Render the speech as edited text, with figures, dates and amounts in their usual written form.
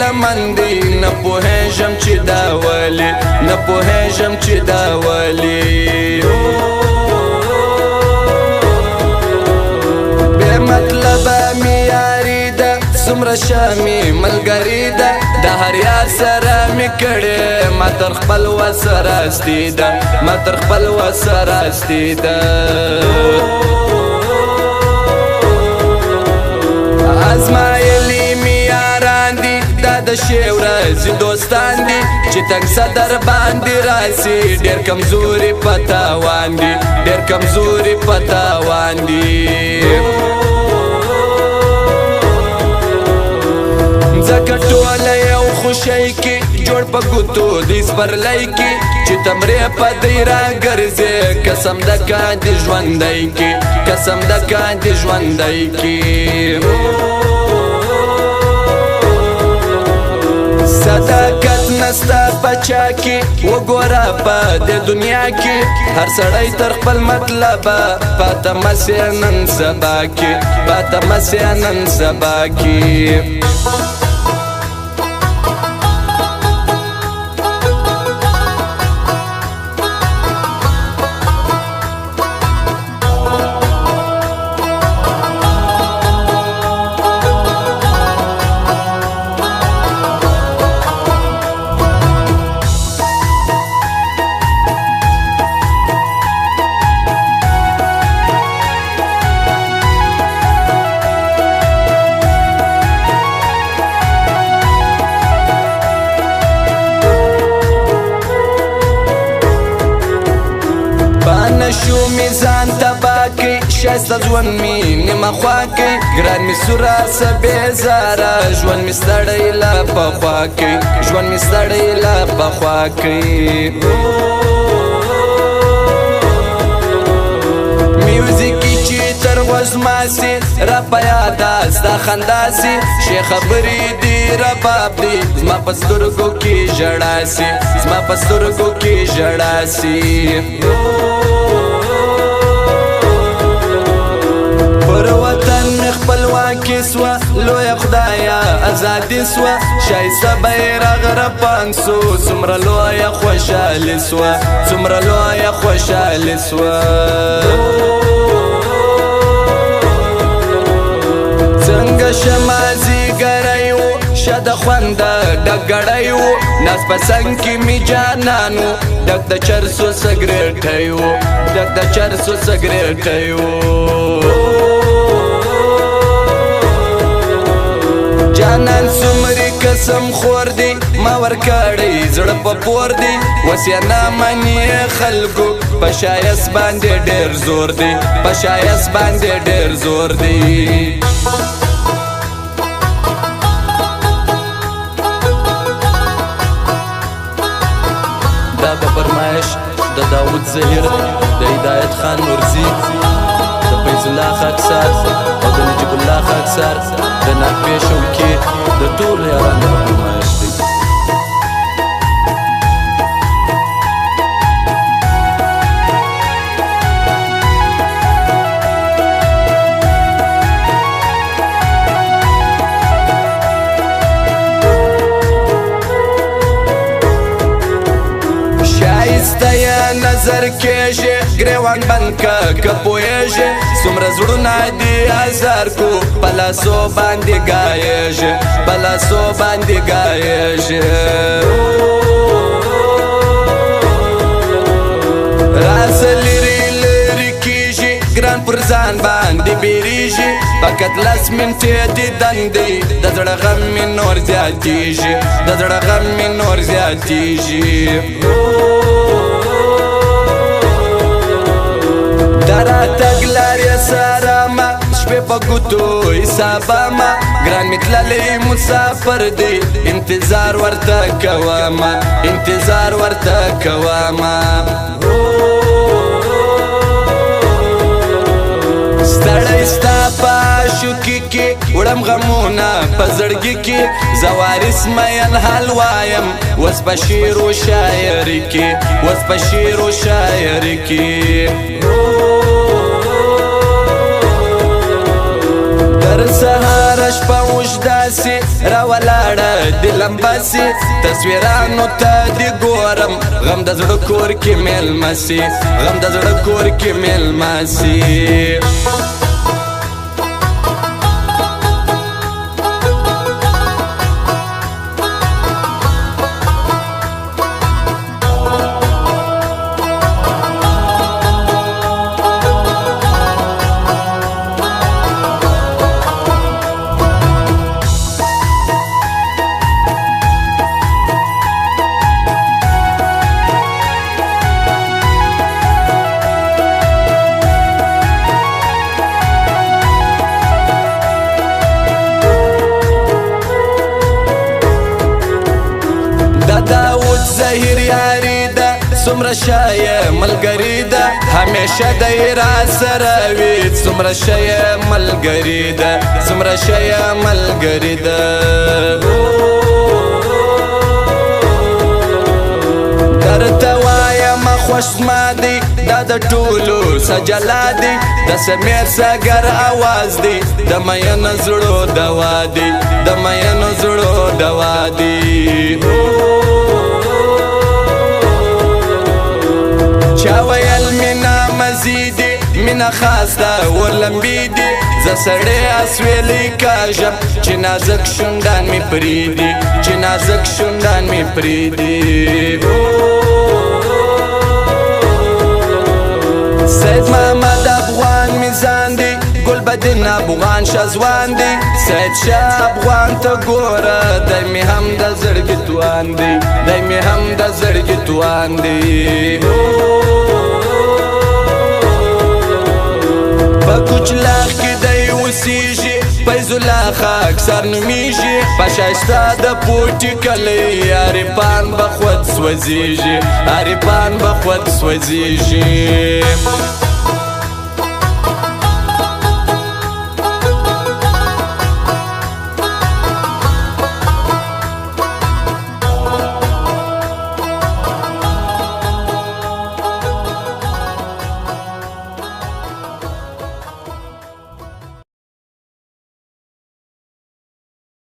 لمن دی نه پوهیږم چې دا ولې نه پوهیږم چې دا ولې بې مطلبه مې یاري ده څومره ښه مې ملګري ده د هر یار سره مې کړې ما تر خپل وس راستي ده ما تر خپل وس راستي ده ازمایلي مې یاران دي دا د ښې ورځې دوستان دي چې تنګ صدر باندې راسي ډېر کمزوري په تاوان دي ډېر کمزوري په تاوان دي ځکه ټوله یو خوشۍ کې جوړ په ګوتو دې سپرلی کې چې تمرې په دی راګرځې قسم د کاندې ژوندی کې قسم د کاندې ژوندی کې صداقت نستا پچا کې وګوره په دې دنیا کې هر سړی تر خپل مطلبه پاته مسې نن سبا کې پاته مسې نن سبا کې شو میزان تباکی شایسته ژوند می نیمه خوا کی ګران می سوره څه بیزاره ژوند می ستړی لا پخوا کی ژوند می ستړی لا پخوا کی میوزیکی چې تر وزماسي را په یاده ستا خندا سي ښې خبرې دي رباب دي زما په سترګو کې ژړا سي زما په سترګو کې ژړا سي پر وطن می خپلواکي سوه لویه خدایه ازادي سوه ښایسته بیرغ رپان سو څومره لویه خوشحالي سوه څومره لویه خوشحالي سوه څنګه شمازیګری و شه د خونده ډک ګړی و ناز په څنګ کې مې جانانو ډک د چرسو سګرېټی و ډک د چرسو سګرېټی و جانان څومرې قسم خور دی ما ورکړی زړه په پور دی اوس یې نه مني خلکو په ښایست باندې ډېر زور دی په ښایست باندې ډېر زور دی دا به فرمایش د داود ظهیر د هدایت خان نورزي د فیض الله خاکسار او د نجیب الله خاکسار د نقبې شوکې د ټولو یارانو د فرمایش دی نظر کېږي ګریوان بند که پوهېږي څومره زړونه دي ازار کو په لاسو باندې ګایېږي په لاسو باندې ګایېږي راسه لرې لرې کېږي ګران پر ځان باندې بیریږي فقط لس منټې دي دندې د زړه غم مې نور زیاتېږي د زړه غم مې نور زیاتېږي درا تګلارې سره ما شپې په ګوتو حسابه ګران مې تللی مسافر دی انتظار ورته کومه انتظار ورته کومه ستړی ستا په عاشقي کې وړم غمونه په زړګي کې زه وارث مین حال وایم اوس په شعر و شاعري کې اوس په شعر و شاعري کې تر سهار شپه اوږداسي راولاړه د لمباسي تصویرانو ته دې ګورم غم د زړه کور کې میلمه سي غم د زړه کور کې میلمه سي ظهیر یاری ده څومره ښه یې ملګري ده همیشه د یې را سره وي څومره ښه یې ملګري ده څومره ښه یې ملګري ده درته وایمه خوښ زما دی دا د ټولو سجلا دی د سمیر سګر اواز دی د مینو زړو دوا دی د مینو زړو دوا دی چا ویل مینا مزیدی مینا خاسته ورلمبی دی زه سړی اسویلی کاږم چې نازک شونډان می پریدي چې نازک شونډان می پریدي سید محمد افغان میزان دی گل بدن افغان شازوان دی سید شاه افغان ته ګوره دی می هم د زړګي توان دی دی می هم د زړګي توان دی په کوچلاغ کې دی اوسیږي فیض الله خاکسار نومیږي په ښایسته د پوټي کلی عارفان به خود سوځیږي عارفان به خود سوځیږي